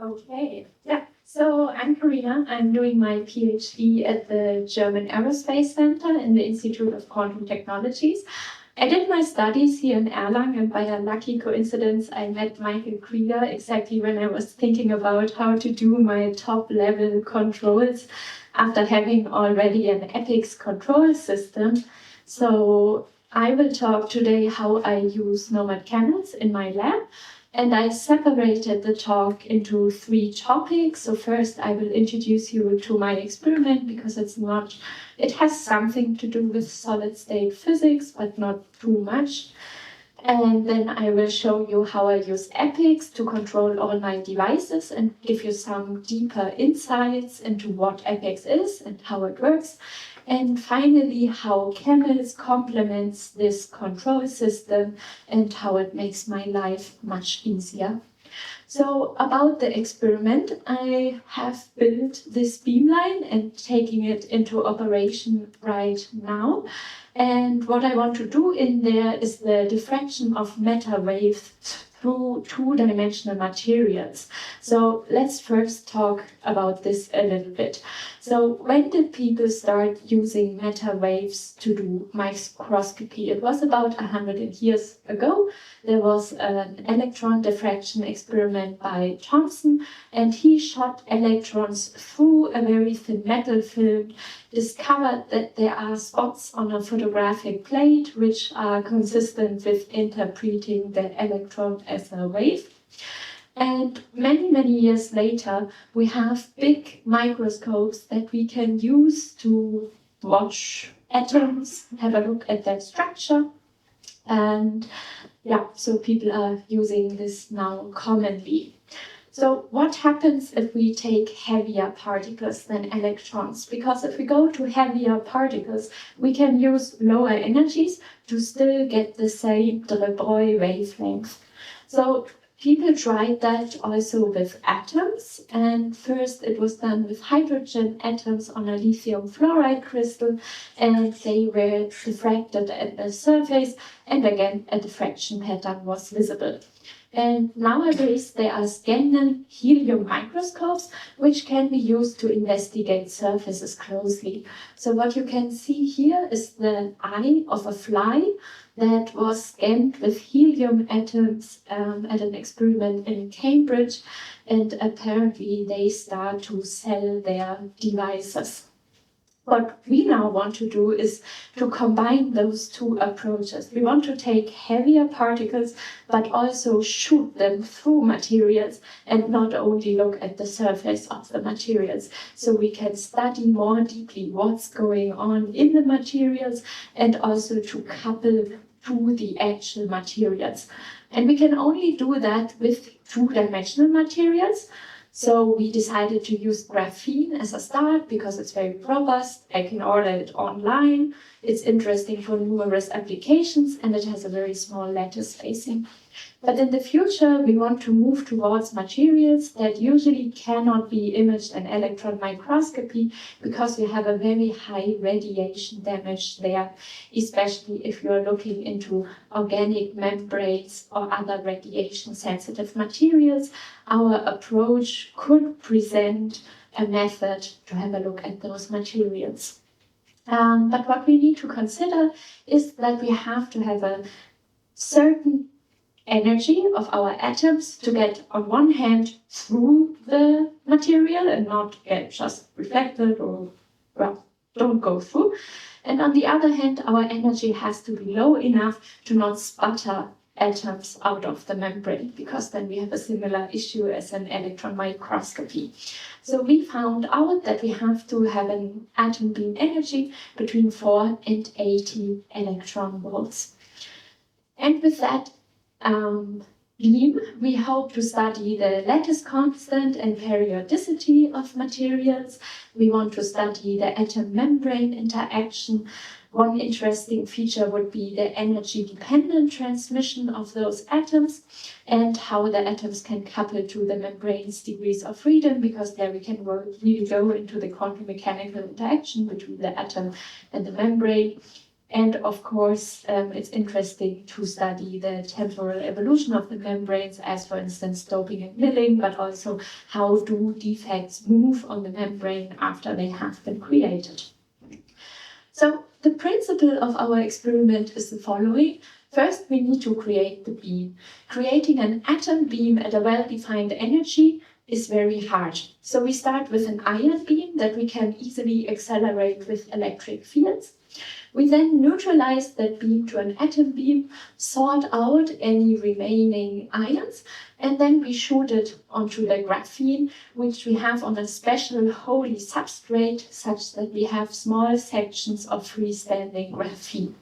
Okay, yeah. So I'm Carina. I'm doing my PhD at the German Aerospace Center in the Institute of Quantum Technologies. I did my studies here in Erlangen, and by a lucky coincidence, I met Michael Krieger exactly when I was thinking about how to do my top level controls after having already an EPICS control system. So I will talk today how I use NOMAD CAMELS in my lab. And I separated the talk into 3 topics. So first I will introduce you to my experiment because it has something to do with solid state physics, but not too much. And then I will show you how I use EPICS to control all my devices and give you some deeper insights into what EPICS is and how it works. And finally, how CAMELS complements this control system and how it makes my life much easier. So about the experiment, I have built this beamline and taking it into operation right now. And what I want to do in there is the diffraction of matter waves through 2-dimensional materials. So let's first talk about this a little bit. So when did people start using matter waves to do microscopy? It was about 100 years ago. There was an electron diffraction experiment by Thomson, and he shot electrons through a very thin metal film, discovered that there are spots on a photographic plate which are consistent with interpreting the electron as a wave. And many, many years later, we have big microscopes that we can use to watch atoms, have a look at their structure. And yeah, so people are using this now commonly. So what happens if we take heavier particles than electrons? Because if we go to heavier particles, we can use lower energies to still get the same de Broglie wavelength. So people tried that also with atoms, and first it was done with hydrogen atoms on a lithium fluoride crystal, and they were diffracted at the surface, and again a diffraction pattern was visible. And nowadays there are scanning helium microscopes which can be used to investigate surfaces closely. So what you can see here is the eye of a fly that was scanned with helium atoms at an experiment in Cambridge, and apparently they start to sell their devices. What we now want to do is to combine those 2 approaches. We want to take heavier particles, but also shoot them through materials and not only look at the surface of the materials. So we can study more deeply what's going on in the materials and also to couple to the actual materials. And we can only do that with 2-dimensional materials. So we decided to use graphene as a start because it's very robust. I can order it online. It's interesting for numerous applications, and it has a very small lattice spacing. But in the future, we want to move towards materials that usually cannot be imaged in electron microscopy because we have a very high radiation damage there, especially if you're looking into organic membranes or other radiation-sensitive materials. Our approach could present a method to have a look at those materials. But what we need to consider is that we have to have a certain energy of our atoms to get on one hand through the material and not get just reflected or, well, don't go through. And on the other hand, our energy has to be low enough to not sputter atoms out of the membrane, because then we have a similar issue as an electron microscopy. So we found out that we have to have an atom beam energy between 4 and 80 electron volts. And with that beam, we hope to study the lattice constant and periodicity of materials. We want to study the atom-membrane interaction. One interesting feature would be the energy-dependent transmission of those atoms and how the atoms can couple to the membrane's degrees of freedom, because there we can really go into the quantum mechanical interaction between the atom and the membrane. And of course, it's interesting to study the temporal evolution of the membranes, as for instance, doping and milling, but also how do defects move on the membrane after they have been created. So the principle of our experiment is the following. First, we need to create the beam. Creating an atom beam at a well-defined energy is very hard. So we start with an ion beam that we can easily accelerate with electric fields. We then neutralize that beam to an atom beam, sort out any remaining ions, and then we shoot it onto the graphene, which we have on a special Holy substrate, such that we have small sections of freestanding graphene.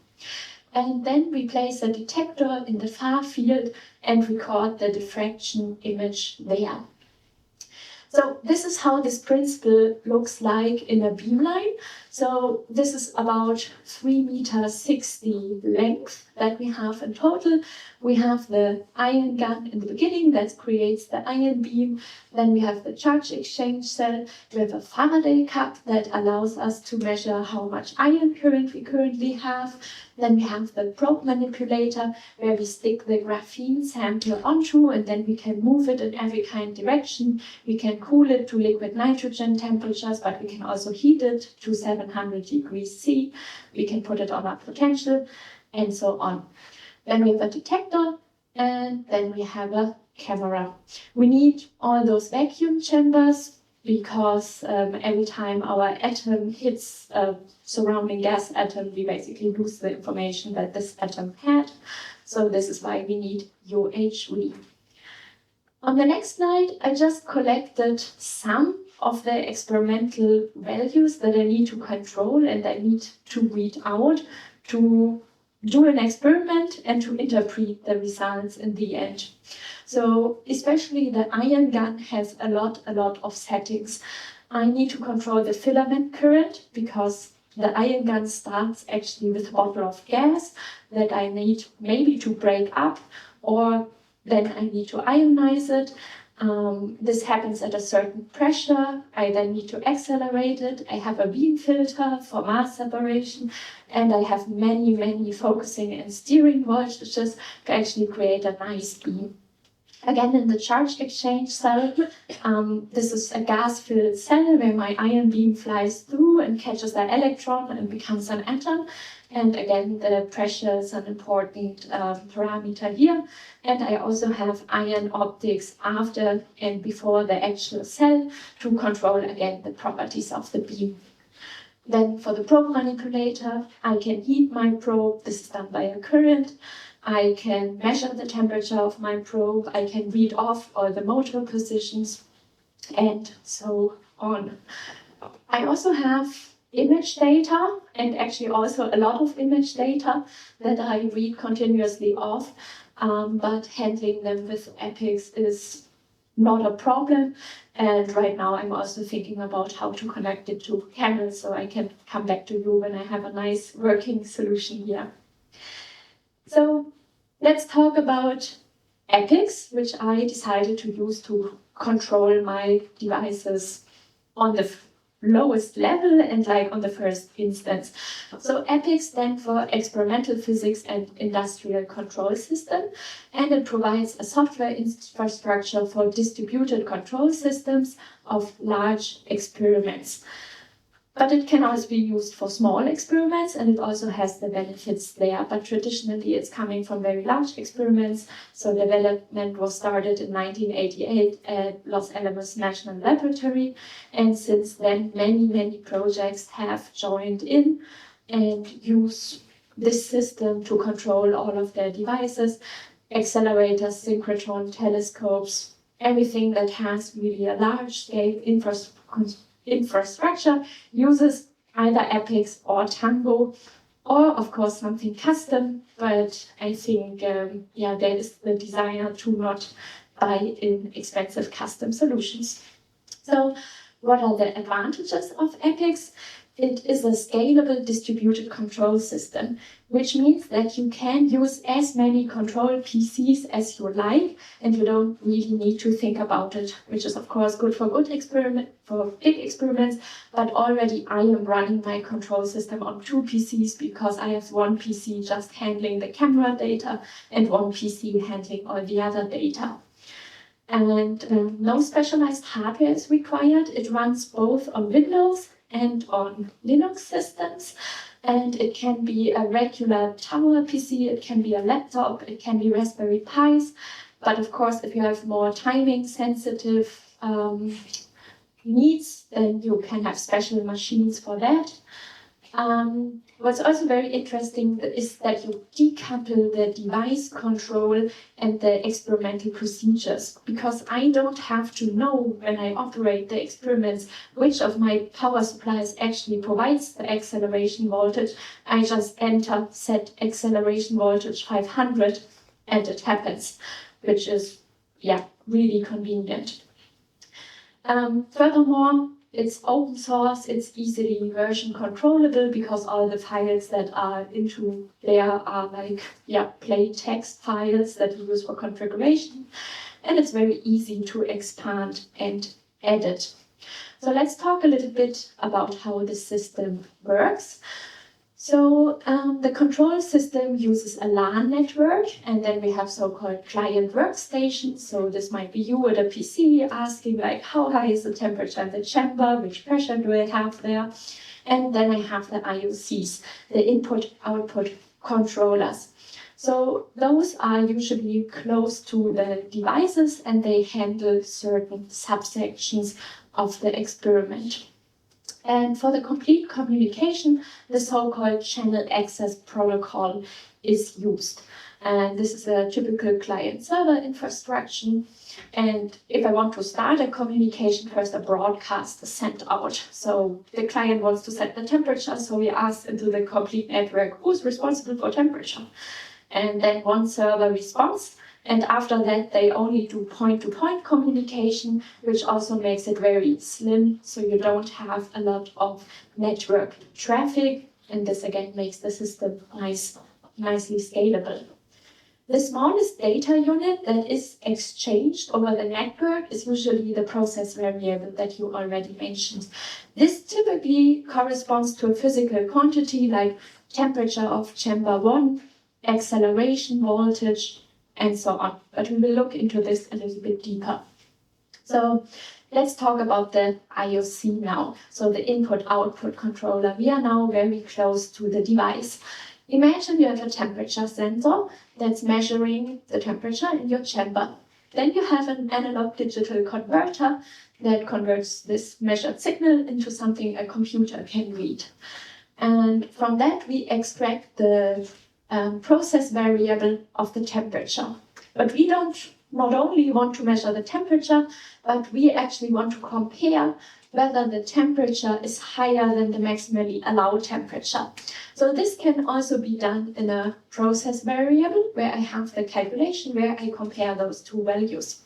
And then we place a detector in the far field and record the diffraction image there. So this is how this principle looks like in a beamline. So this is about 3.60 meters length that we have in total. We have the ion gun in the beginning that creates the ion beam. Then we have the charge exchange cell. We have a Faraday cup that allows us to measure how much ion current we currently have. Then we have the probe manipulator where we stick the graphene sample onto, and then we can move it in every kind of direction. We can cool it to liquid nitrogen temperatures, but we can also heat it to 700 degrees C. We can put it on a potential, and so on. Then we have a detector, and then we have a camera. We need all those vacuum chambers because every time our atom hits a surrounding gas atom, we basically lose the information that this atom had. So this is why we need UHV. On the next slide, I just collected some of the experimental values that I need to control and I need to read out to do an experiment and to interpret the results in the end. So especially the ion gun has a lot of settings. I need to control the filament current because the ion gun starts actually with a bottle of gas that I need maybe to break up, or then I need to ionize it. This happens at a certain pressure. I then need to accelerate it. I have a beam filter for mass separation, and I have many focusing and steering voltages to actually create a nice beam. Again, in the charge exchange cell, this is a gas-filled cell where my ion beam flies through and catches an electron and becomes an atom. And again, the pressure is an important parameter here. And I also have ion optics after and before the actual cell to control, again, the properties of the beam. Then for the probe manipulator, I can heat my probe. This is done by a current. I can measure the temperature of my probe. I can read off all the motor positions and so on. I also have image data, and actually also a lot of image data that I read continuously off, but handling them with EPICS is not a problem. And right now I'm also thinking about how to connect it to CAMELS, so I can come back to you when I have a nice working solution here. So let's talk about EPICS, which I decided to use to control my devices on the lowest level and like on the first instance. So EPICS stands for Experimental Physics and Industrial Control System, and it provides a software infrastructure for distributed control systems of large experiments. But it can also be used for small experiments, and it also has the benefits there. But traditionally, it's coming from very large experiments. So development was started in 1988 at Los Alamos National Laboratory. And since then, many projects have joined in and use this system to control all of their devices, accelerators, synchrotron, telescopes, everything that has really a large-scale infrastructure uses either EPICS or Tango, or of course something custom, but I think there is the desire to not buy in expensive custom solutions. So what are the advantages of EPICS? it is a scalable distributed control system, which means that you can use as many control PCs as you like, and you don't really need to think about it, which is of course good for big experiments, but already I am running my control system on 2 PCs because I have one PC just handling the camera data and one PC handling all the other data. And no specialized hardware is required. It runs both on Windows and on Linux systems. And it can be a regular tower PC, it can be a laptop, it can be Raspberry Pis. But of course, if you have more timing sensitive needs, then you can have special machines for that. What's also very interesting is that you decouple the device control and the experimental procedures, because I don't have to know when I operate the experiments which of my power supplies actually provides the acceleration voltage. I just enter set acceleration voltage 500 and it happens, which is really convenient. Furthermore, it's open source, it's easily version controllable because all the files that are into there are like plain text files that you use for configuration, and it's very easy to expand and edit. So let's talk a little bit about how the system works. So the control system uses a LAN network, and then we have so-called client workstations. So this might be you at a PC asking like, how high is the temperature in the chamber? Which pressure do I have there? And then I have the IOCs, the input-output controllers. So those are usually close to the devices and they handle certain subsections of the experiment. And for the complete communication, the so-called channel access protocol is used. And this is a typical client-server infrastructure. And if I want to start a communication, first a broadcast is sent out. So the client wants to set the temperature, so we ask into the complete network, who's responsible for temperature? And then one server responds. And after that, they only do point-to-point communication, which also makes it very slim, so you don't have a lot of network traffic. And this again makes the system nicely scalable. The smallest data unit that is exchanged over the network is usually the process variable that you already mentioned. This typically corresponds to a physical quantity like temperature of chamber 1, acceleration voltage, and so on. But we will look into this a little bit deeper. So let's talk about the IOC now. So the input-output controller. We are now very close to the device. Imagine you have a temperature sensor that's measuring the temperature in your chamber. Then you have an analog digital converter that converts this measured signal into something a computer can read. And from that we extract the process variable of the temperature. But we don't not only want to measure the temperature, but we actually want to compare whether the temperature is higher than the maximally allowed temperature. So this can also be done in a process variable where I have the calculation where I compare those two values.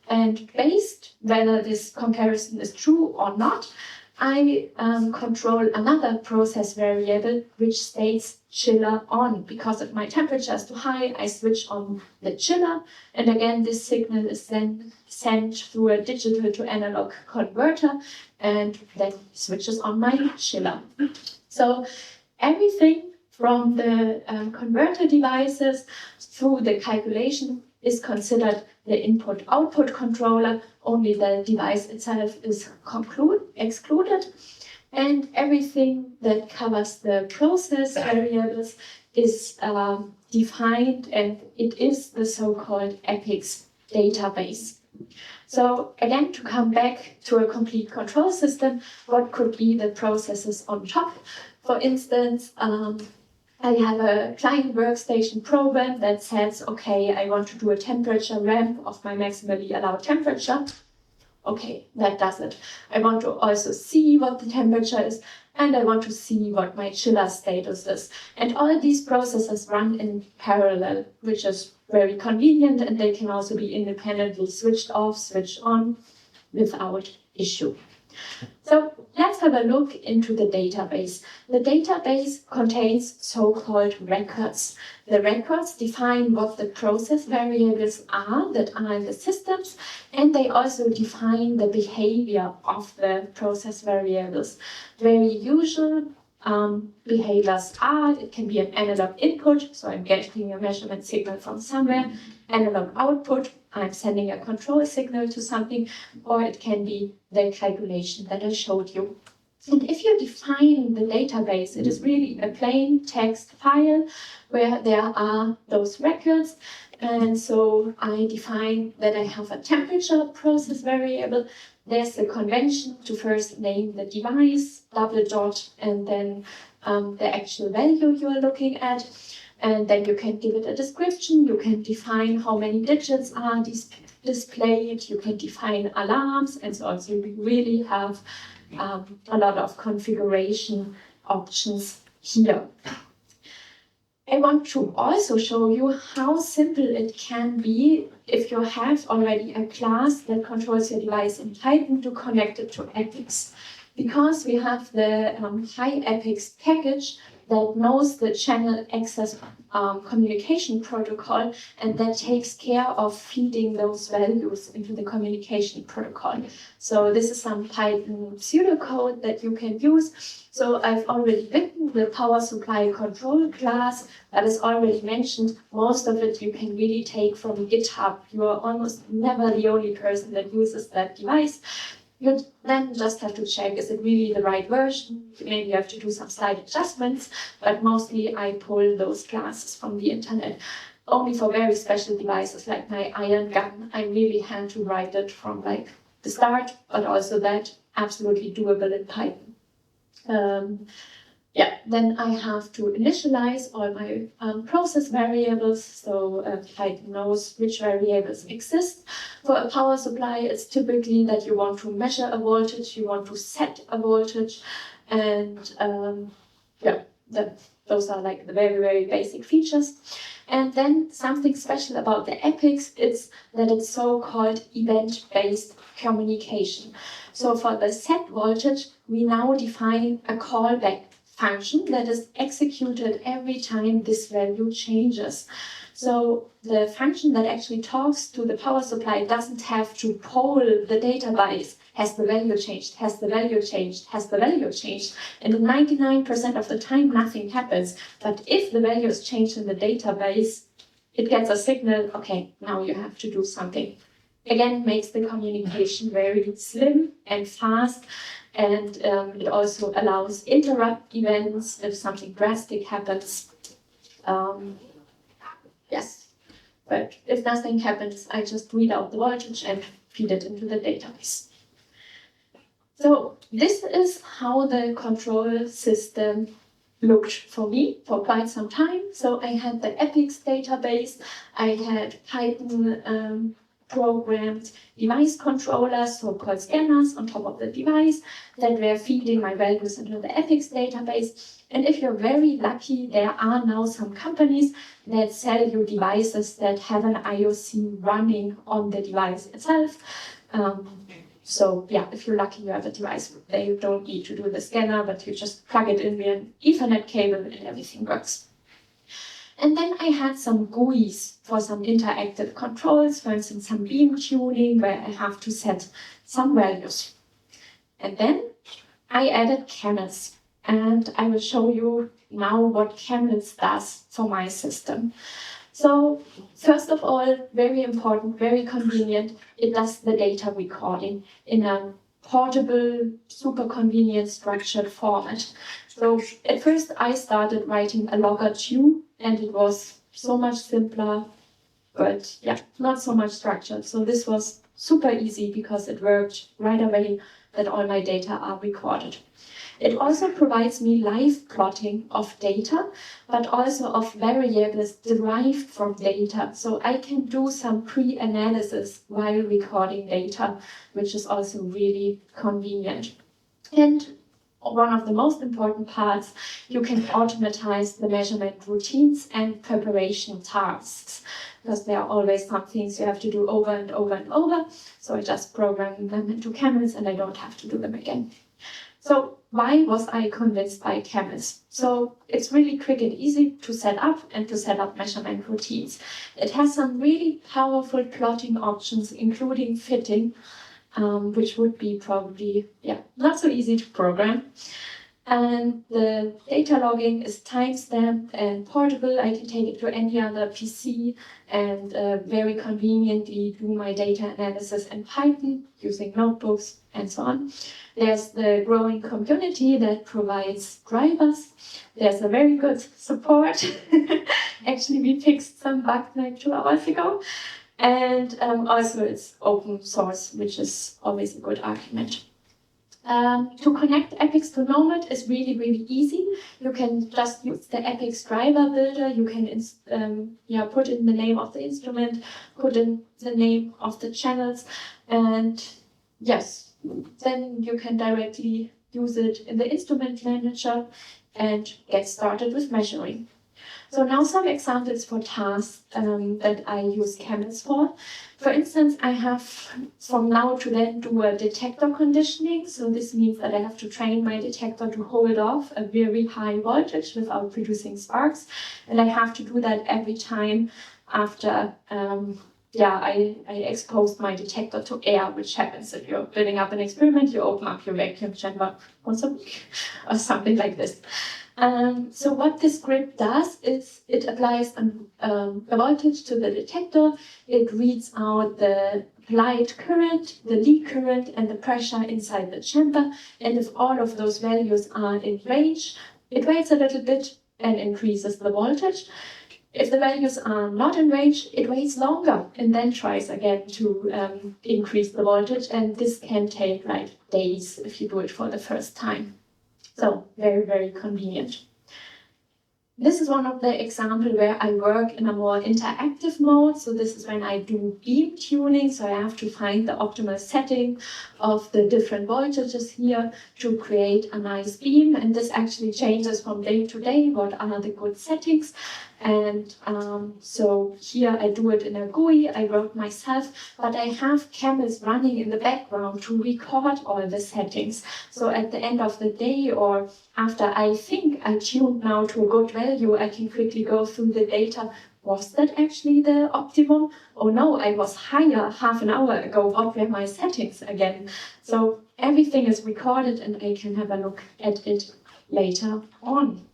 And based whether this comparison is true or not, I control another process variable which states chiller on. Because if my temperature is too high, I switch on the chiller. And again, this signal is then sent through a digital to analog converter and then switches on my chiller. So everything from the converter devices through the calculation is considered the input-output controller. Only the device itself is excluded. And everything that covers the process variables is defined, and it is the so-called EPICS database. So again, to come back to a complete control system, what could be the processes on top? For instance, I have a client workstation program that says, okay, I want to do a temperature ramp of my maximally allowed temperature. Okay, that does it. I want to also see what the temperature is, and I want to see what my chiller status is. And all these processes run in parallel, which is very convenient, and they can also be independently switched off, switched on without issue. So let's have a look into the database. The database contains so-called records. The records define what the process variables are that are in the systems, and they also define the behavior of the process variables. Very usual behaviors are, it can be an analog input, so I'm getting a measurement signal from somewhere, analog output, I'm sending a control signal to something, or it can be the calculation that I showed you. And if you define the database, it is really a plain text file where there are those records. And so I define that I have a temperature process variable. There's the convention to first name the device, double dot, and then the actual value you are looking at. And then you can give it a description. You can define how many digits are displayed. You can define alarms, and so on. So you really have a lot of configuration options here. I want to also show you how simple it can be if you have already a class that controls your device in Python to connect it to EPIX. Because we have the HiEPIX package that knows the channel access communication protocol, and that takes care of feeding those values into the communication protocol. So this is some Python pseudocode that you can use. So I've already written the power supply control class that is already mentioned. Most of it you can really take from GitHub. You are almost never the only person that uses that device. You then just have to check, is it really the right version? Maybe you have to do some slight adjustments, but mostly I pull those classes from the internet. Only for very special devices like my iron gun, I really had to write it from like the start, but also that absolutely doable in Python. Then I have to initialize all my process variables, so Python knows which variables exist. For a power supply, it's typically that you want to measure a voltage, you want to set a voltage, and those are like the very, very basic features. And then something special about the EPIX is that it's so-called event-based communication. So for the set voltage, we now define a callback function that is executed every time this value changes. So the function that actually talks to the power supply doesn't have to poll the database. Has the value changed? Has the value changed? Has the value changed? And 99% of the time, nothing happens. But if the value is changed in the database, it gets a signal, okay, now you have to do something. Again, makes the communication very slim and fast. And it also allows interrupt events if something drastic happens. Yes, but if nothing happens, I just read out the voltage and feed it into the database. So this is how the control system looked for me for quite some time. So I had the EPIX database, I had Python programmed device controllers, so-called scanners, on top of the device that were feeding my values into the EPIX database. And if you're very lucky, there are now some companies that sell you devices that have an IOC running on the device itself. So yeah, if you're lucky, you have a device. They don't need to do the scanner, but you just plug it in via an Ethernet cable and everything works. And then I had some GUIs for some interactive controls, for instance, some beam tuning where I have to set some values. And then I added camels, and I will show you now what camels does for my system. So first of all, very important, very convenient, it does the data recording in a portable, super convenient, structured format. So at first I started writing a logger tune, and it was so much simpler, but yeah, not so much structured. So this was super easy because it worked right away that all my data are recorded. It also provides me live plotting of data, but also of variables derived from data. So I can do some pre-analysis while recording data, which is also really convenient. And one of the most important parts, you can automatize the measurement routines and preparation tasks, because there are always some things you have to do over and over and over. So I just program them into Camels and I don't have to do them again. So why was I convinced by Camels? So it's really quick and easy to set up and to set up measurement routines. It has some really powerful plotting options, including fitting, which would be probably not so easy to program. And the data logging is timestamped and portable. I can take it to any other PC and very conveniently do my data analysis in Python using notebooks and so on. There's the growing community that provides drivers. There's a very good support. Actually, we fixed some bugs like 2 hours ago. And also it's open source, which is always a good argument. To connect Epix to Nomad is really, really easy. You can just use the Epix driver builder. You can put in the name of the instrument, put in the name of the channels, and yes, then you can directly use it in the instrument manager and get started with measuring. So now some examples for tasks that I use Camels for. For instance, I have from now to then do a detector conditioning. So this means that I have to train my detector to hold off a very high voltage without producing sparks. And I have to do that every time after I expose my detector to air, which happens if you're building up an experiment, you open up your vacuum chamber once a week or something like this. So what this script does is it applies a voltage to the detector. It reads out the applied current, the leak current, and the pressure inside the chamber. And if all of those values are in range, it waits a little bit and increases the voltage. If the values are not in range, it waits longer and then tries again to increase the voltage. And this can take like days if you do it for the first time. So very, very convenient. This is one of the examples where I work in a more interactive mode. So this is when I do beam tuning. So I have to find the optimal setting of the different voltages here to create a nice beam. And this actually changes from day to day. What are the good settings? And so here I do it in a GUI. I work myself, but I have Camels running in the background to record all the settings. So at the end of the day or after I think I tuned now to a good value, I can quickly go through the data. Was that actually the optimum? Oh no, I was higher half an hour ago. What were my settings again? So everything is recorded and I can have a look at it later on.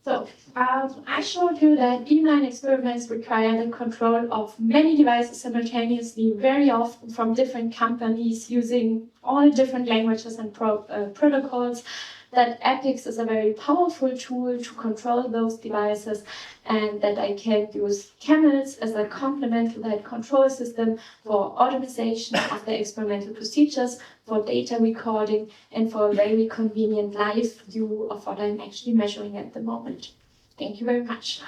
So I showed you that beamline experiments require the control of many devices simultaneously, very often from different companies using all different languages and protocols. That Epix is a very powerful tool to control those devices, and that I can use Camels as a complement to that control system for automation of the experimental procedures, for data recording, and for a very convenient live view of what I'm actually measuring at the moment. Thank you very much.